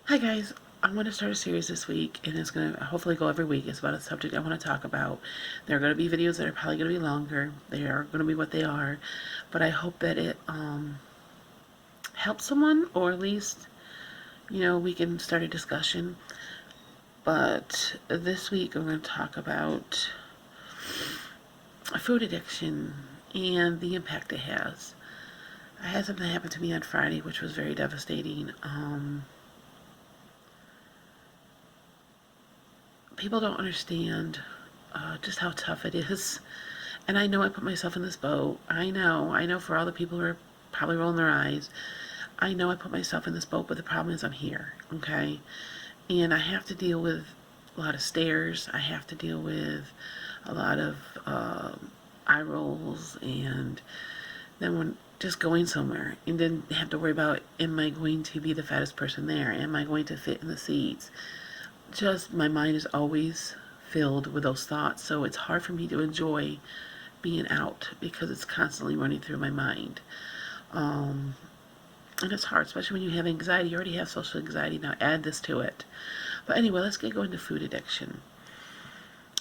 Hi guys, I'm going to start a series this week, and it's going to hopefully go every week. It's about a subject I want to talk about. There are going to be videos that are probably going to be longer. They are going to be what they are, but I hope that it helps someone, or at least, we can start a discussion. But this week I'm going to talk about food addiction and the impact it has. I had something happen to me on Friday, which was very devastating. People don't understand just how tough it is. And I know I put myself in this boat. I know for all the people who are probably rolling their eyes, I know I put myself in this boat, but the problem is I'm here, okay? And I have to deal with a lot of stares. I have to deal with a lot of eye rolls, and then when just going somewhere and then have to worry about, am I going to be the fattest person there? Am I going to fit in the seats? Just my mind is always filled with those thoughts, so it's hard for me to enjoy being out because it's constantly running through my mind. And it's hard, especially when you have anxiety. You already have social anxiety, now add this to it. But anyway, let's get going to food addiction.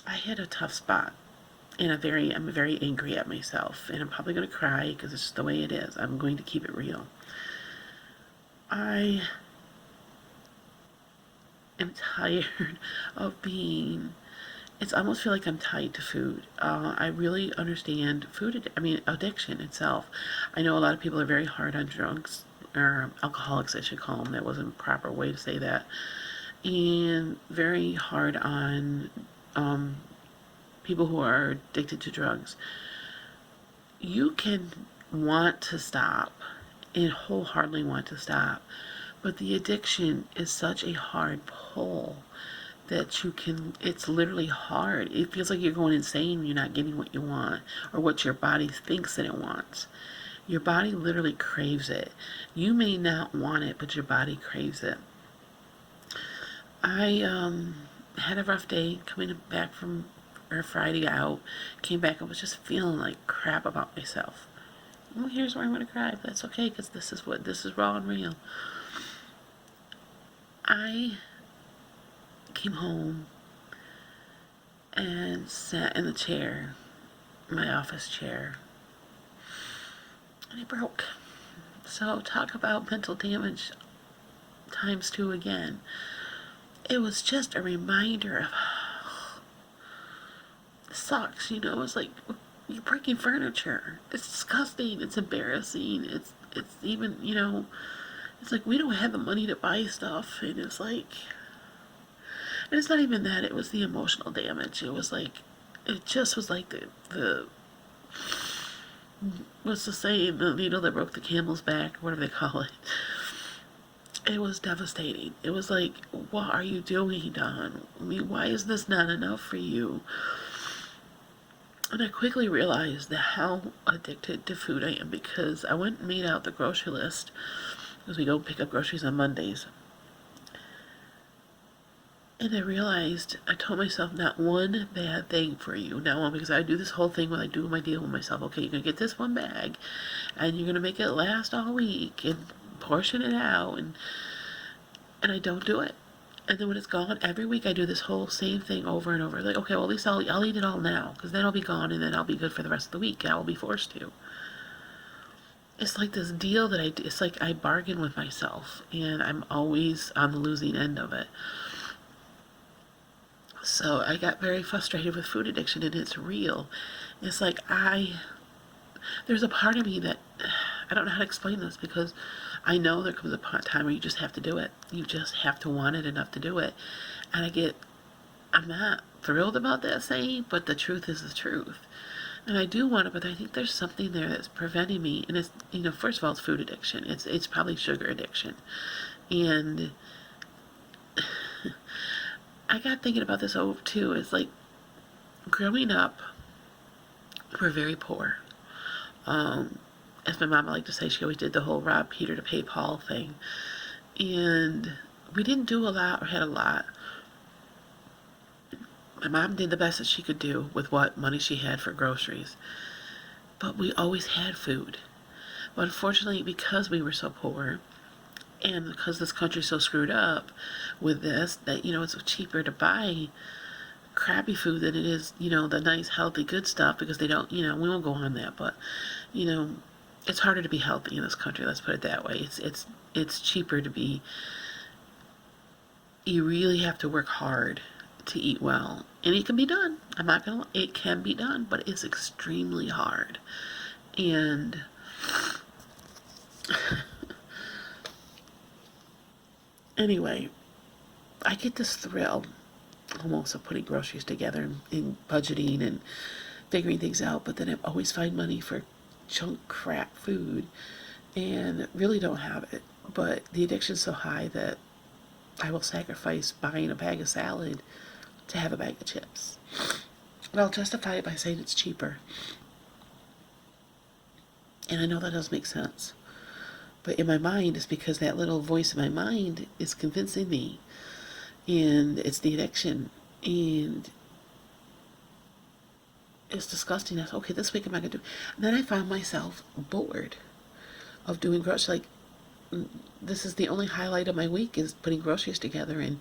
I had a tough spot, and I'm very angry at myself, and I'm probably going to cry because it's just the way it is. I'm going to keep it real. I am tired of being, it's almost feel like I'm tied to food. I really understand addiction itself. I know a lot of people are very hard on drugs, or alcoholics I should call them. That wasn't a proper way to say that. And very hard on people who are addicted to drugs. You can want to stop and wholeheartedly want to stop, but the addiction is such a hard pull that it's literally hard. It feels like you're going insane when you're not getting what you want or what your body thinks that it wants. Your body literally craves it. You may not want it, but your body craves it. I had a rough day coming back from our Friday out. Came back and was just feeling like crap about myself. Well, here's where I'm going to cry, but that's okay because this is raw and real. I came home and sat in the chair, my office chair, and it broke. So talk about mental damage times 2 again. It was just a reminder of it sucks, it's like you're breaking furniture. It's disgusting, it's embarrassing, it's even, it's like we don't have the money to buy stuff, and it's like, and it's not even that, it was the emotional damage. It was like, it just was like the what's the saying, the needle that broke the camel's back, whatever they call it. It was devastating. It was like, what are you doing, Don? I mean, why is this not enough for you? And I quickly realized how addicted to food I am, because I went and made out the grocery list, because we go pick up groceries on Mondays. And I told myself, not one bad thing for you. Now, because I do this whole thing when I do my deal with myself. Okay, you're going to get this one bag, and you're going to make it last all week, and portion it out, and I don't do it. And then when it's gone, every week I do this whole same thing over and over. Like, okay, well, at least I'll eat it all now, because then I'll be gone, and then I'll be good for the rest of the week, and I will be forced to. It's like this deal that it's like I bargain with myself, and I'm always on the losing end of it. So I got very frustrated with food addiction, and it's real. It's like there's a part of me that, I don't know how to explain this, because I know there comes a time where you just have to do it. You just have to want it enough to do it. And I'm not thrilled about that saying, but the truth is the truth. And I do want it, but I think there's something there that's preventing me. And it's, first of all, it's food addiction. It's probably sugar addiction. And I got thinking about this too. It's like, growing up, we're very poor. As my mama liked to say, she always did the whole rob Peter to pay Paul thing. And we didn't do a lot or had a lot. My mom did the best that she could do with what money she had for groceries. But we always had food. But unfortunately, because we were so poor, And because this country's so screwed up with this, that, it's cheaper to buy crappy food than it is, the nice, healthy, good stuff, because they don't, we won't go on that, but, you know, it's harder to be healthy in this country, let's put it that way. It's cheaper to be, you really have to work hard to eat well. And it can be done. I'm not gonna, it can be done, but it's extremely hard. And anyway, I get this thrill almost of putting groceries together and budgeting and figuring things out, but then I always find money for junk crap food and really don't have it. But the addiction's so high that I will sacrifice buying a bag of salad to have a bag of chips. And I'll justify it by saying it's cheaper. And I know that doesn't make sense. But in my mind, it's because that little voice in my mind is convincing me. And it's the addiction. And it's disgusting. Okay, this week am I going to do? And then I found myself bored of doing groceries. Like, this is the only highlight of my week is putting groceries together and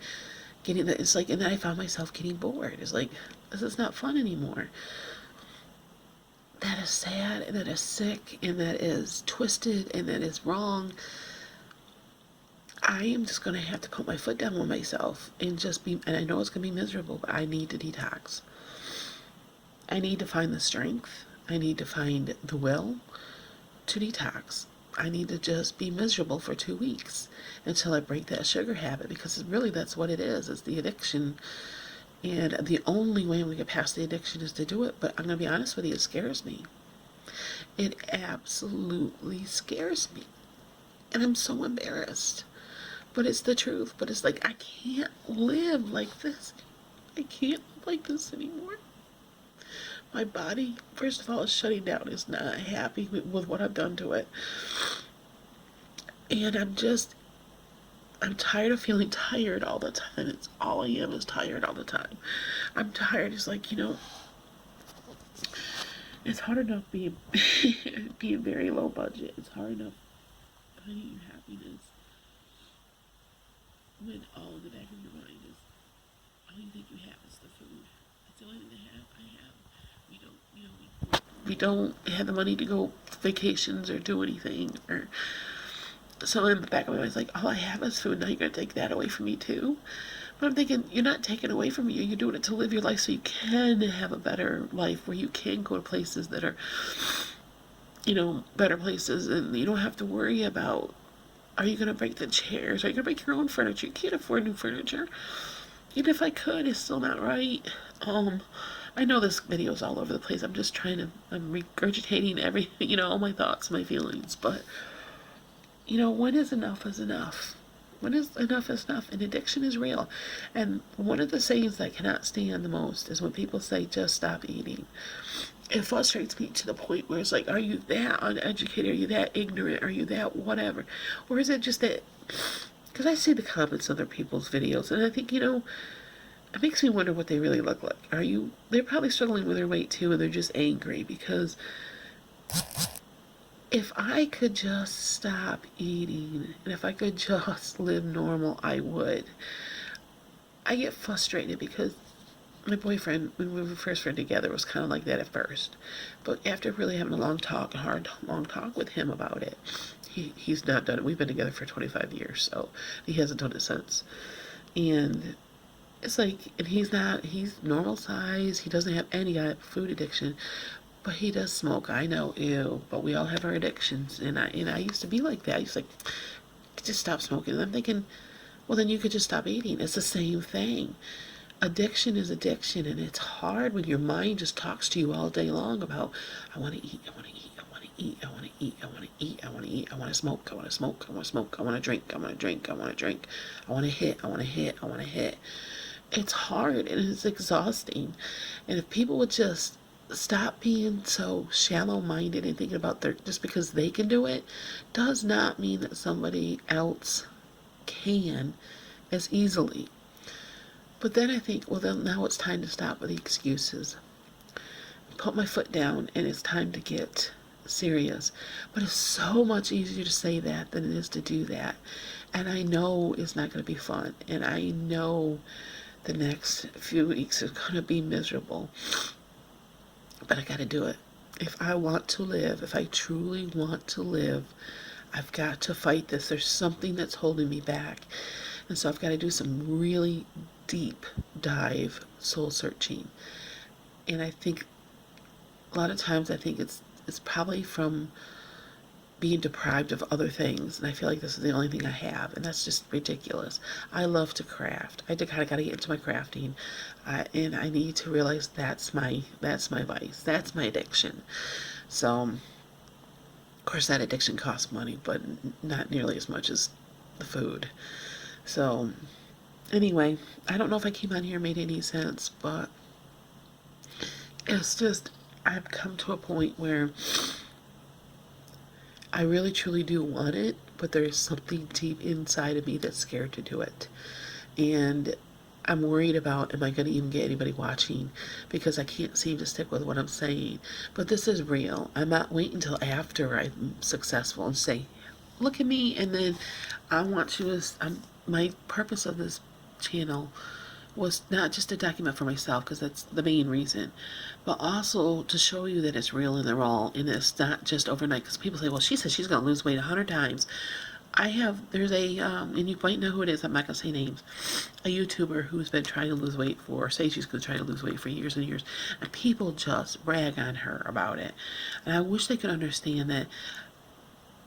getting that. It's like, and then I found myself getting bored. It's like, this is not fun anymore. That is sad, and that is sick, and that is twisted, and that is wrong. I am just going to have to put my foot down on myself and just be, and I know it's going to be miserable, but I need to detox. I need to find the strength. I need to find the will to detox. I need to just be miserable for 2 weeks until I break that sugar habit, because really that's what it is. It's the addiction. And the only way I'm going to get past the addiction is to do it. But I'm going to be honest with you, it scares me. It absolutely scares me. And I'm so embarrassed. But it's the truth. But it's like, I can't live like this. I can't live like this anymore. My body, first of all, is shutting down. It's not happy with what I've done to it. And I'm tired of feeling tired all the time. It's all I am is tired all the time. I'm tired. It's like, it's hard enough being very low budget. It's hard enough finding your happiness when all in the back of your mind is all you think you have is the food. It's the only thing I have. We don't have the money to go vacations or do anything, or so in the back of my mind, it's like, all I have is food. Now you're going to take that away from me too? But I'm thinking, you're not taking away from you. You're doing it to live your life so you can have a better life where you can go to places that are, better places, and you don't have to worry about, are you going to break the chairs? Are you going to break your own furniture? You can't afford new furniture. Even if I could, it's still not right. I know this video is all over the place. I'm regurgitating all my thoughts, my feelings, but when is enough is enough? When is enough is enough? And addiction is real. And one of the sayings that I cannot stand the most is when people say, just stop eating. It frustrates me to the point where it's like, are you that uneducated? Are you that ignorant? Are you that whatever? Or is it just that, because I see the comments on other people's videos, and I think, it makes me wonder what they really look like. They're probably struggling with their weight too, and they're just angry, because if I could just stop eating, and if I could just live normal, I would. I get frustrated because my boyfriend, when we were first friends together, was kind of like that at first. But after really having a long talk with him about it, he's not done it. We've been together for 25 years, so he hasn't done it since. And it's like, and he's normal size. He doesn't have any food addiction. But he does smoke. I know, ew. But we all have our addictions, and I used to be like that. I used to just stop smoking. And I'm thinking, well, then you could just stop eating. It's the same thing. Addiction is addiction, and it's hard when your mind just talks to you all day long about, I want to eat, I want to eat, I want to eat, I want to eat, I want to eat, I want to eat, I want to smoke, I want to smoke, I want to smoke, I want to drink, I want to drink, I want to drink, I want to hit, I want to hit, I want to hit. It's hard, and it's exhausting. And if people would just stop being so shallow-minded and thinking about just because they can do it does not mean that somebody else can as easily. But then I think, well, then now it's time to stop with the excuses. Put my foot down, and it's time to get serious. But it's so much easier to say that than it is to do that. And I know it's not going to be fun. And I know the next few weeks are going to be miserable. But I got to do it. If I want to live, if I truly want to live, I've got to fight this. There's something that's holding me back. And so I've got to do some really deep dive soul searching. And I think a lot of times I think it's probably from being deprived of other things, and I feel like this is the only thing I have, and that's just ridiculous. I love to craft. I kind of got to get into my crafting, and I need to realize that's my vice, that's my addiction. So, of course, that addiction costs money, but not nearly as much as the food. So, anyway, I don't know if I came on here and made any sense, but it's just I've come to a point where I really truly do want it, but there is something deep inside of me that's scared to do it. And I'm worried about, am I going to even get anybody watching? Because I can't seem to stick with what I'm saying. But this is real. I'm not waiting until after I'm successful and say, look at me. And then I want to, my purpose of this channel was not just to document for myself, because that's the main reason, but also to show you that it's real and they're all, and it's not just overnight. Because people say, well, she said she's going to lose weight 100 times. There's a, and you might know who it is, I'm not going to say names, a YouTuber who's been trying to lose weight for, say she's going to try to lose weight for years and years, and people just rag on her about it. And I wish they could understand that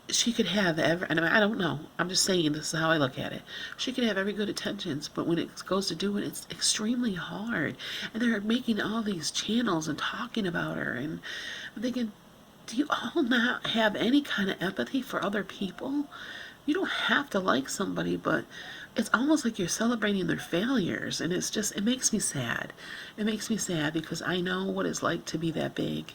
she could have and I don't know, I'm just saying this is how I look at it. She could have every good intentions, but when it goes to do it, it's extremely hard. And they're making all these channels and talking about her, and I'm thinking, do you all not have any kind of empathy for other people? You don't have to like somebody, but it's almost like you're celebrating their failures, and it's just, it makes me sad. It makes me sad because I know what it's like to be that big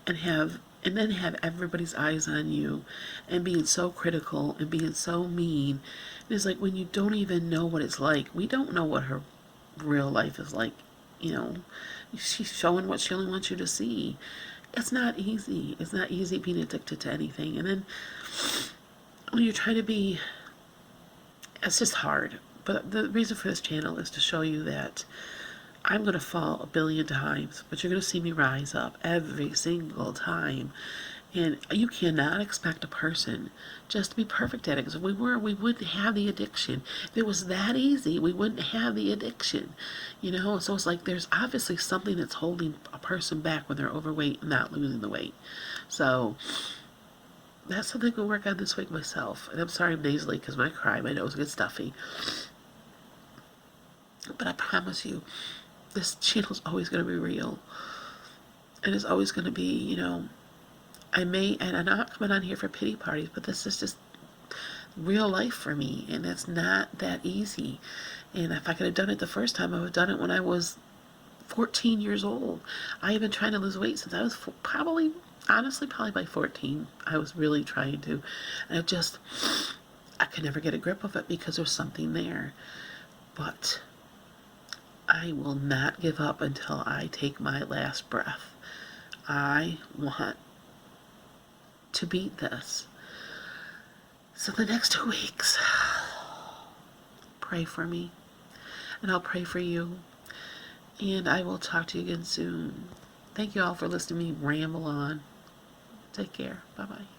and then have everybody's eyes on you and being so critical and being so mean. And it's like when you don't even know what it's like. We don't know what her real life is like. You know, she's showing what she only wants you to see. It's not easy. It's not easy being addicted to anything. And then when you're trying to be, it's just hard. But the reason for this channel is to show you that I'm going to fall 1 billion times, but you're going to see me rise up every single time. And you cannot expect a person just to be perfect at it. Because if we were, we wouldn't have the addiction. If it was that easy, we wouldn't have the addiction. You know, so it's like there's obviously something that's holding a person back when they're overweight and not losing the weight. So that's something I'm going to work on this week myself. And I'm sorry I'm nasally, because when I cry, my nose gets stuffy. But I promise you, this channel's always going to be real. And it's always going to be, you know, and I'm not coming on here for pity parties, but this is just real life for me. And it's not that easy. And if I could have done it the first time, I would have done it when I was 14 years old. I have been trying to lose weight since I was probably by 14. I was really trying to. And I could never get a grip of it because there's something there. But I will not give up until I take my last breath. I want to beat this. So the next 2 weeks, pray for me, and I'll pray for you, and I will talk to you again soon. Thank you all for listening to me ramble on. Take care. Bye-bye.